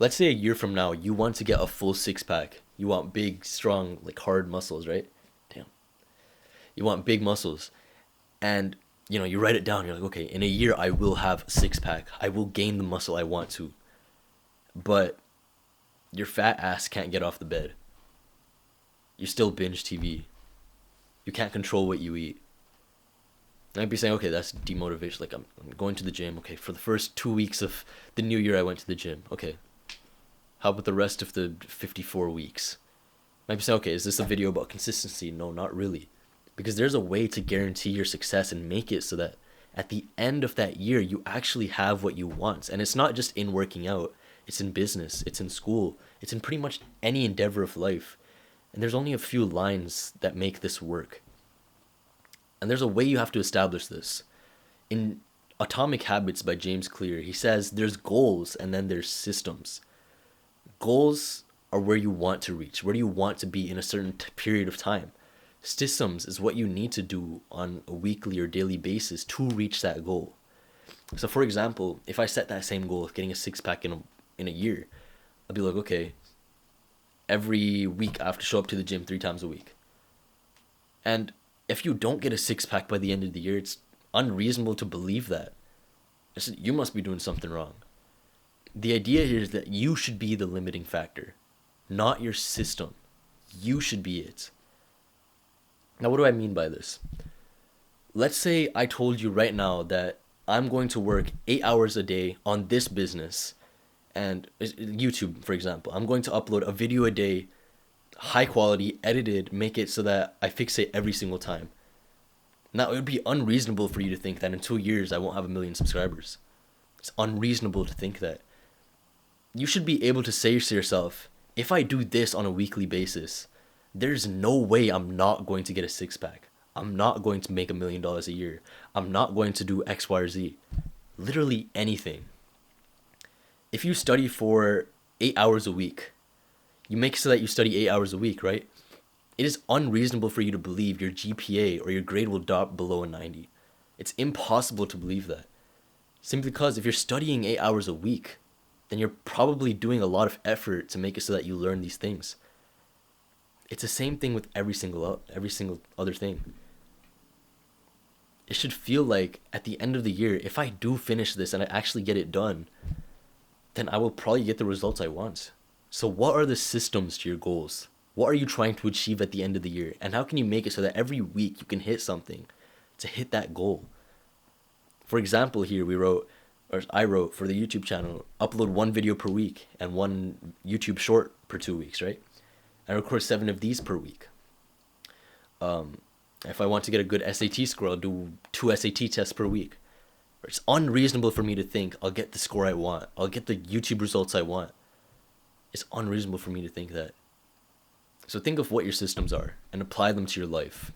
Let's say a year from now, you want to get a full six pack. You want big, strong, like hard muscles, right? Damn. You want big muscles. And, you write it down. You're like, okay, in a year, I will have a six pack. I will gain the muscle I want to. But your fat ass can't get off the bed. You still binge TV. You can't control what you eat. I'd be saying, okay, that's demotivation. Like, I'm going to the gym. Okay, for the first 2 weeks of the new year, I went to the gym. Okay, how about the rest of the 54 weeks? Might be saying, okay, is this a video about consistency? No, not really. Because there's a way to guarantee your success and make it so that at the end of that year, you actually have what you want. And it's not just in working out, it's in business, it's in school, it's in pretty much any endeavor of life. And there's only a few lines that make this work. And there's a way you have to establish this. In Atomic Habits by James Clear, he says there's goals and then there's systems. Goals are where you want to reach, where do you want to be in a certain period of time. Systems is what you need to do on a weekly or daily basis to reach that goal. So for example, if I set that same goal of getting a six pack in a year, I'll be like, okay, every week I have to show up to the gym 3 times a week. And if you don't get a six pack by the end of the year, it's unreasonable to believe that. You must be doing something wrong. The idea here is that you should be the limiting factor, not your system. You should be it. Now, what do I mean by this? Let's say I told you right now that I'm going to work 8 hours a day on this business, and YouTube, for example. I'm going to upload a video a day, high quality, edited, make it so that I fixate every single time. Now, it would be unreasonable for you to think that in 2 years I won't have 1 million subscribers. It's unreasonable to think that. You should be able to say to yourself, if I do this on a weekly basis, there's no way I'm not going to get a six pack. I'm not going to make $1 million a year. I'm not going to do X, Y, or Z. Literally anything. If you study for 8 hours a week, you make so that you study 8 hours a week, right? It is unreasonable for you to believe your GPA or your grade will drop below a 90. It's impossible to believe that. Simply because if you're studying 8 hours a week, then you're probably doing a lot of effort to make it so that you learn these things. It's the same thing with every single other thing. It should feel like at the end of the year, if I do finish this and I actually get it done, then I will probably get the results I want. So what are the systems to your goals? What are you trying to achieve at the end of the year? And how can you make it so that every week you can hit something to hit that goal? For example, here I wrote for the YouTube channel, upload 1 video per week and 1 YouTube short per 2 weeks, right? I record 7 of these per week. If I want to get a good SAT score, I'll do 2 SAT tests per week. It's unreasonable for me to think I'll get the score I want. I'll get the YouTube results I want. It's unreasonable for me to think that. So think of what your systems are and apply them to your life.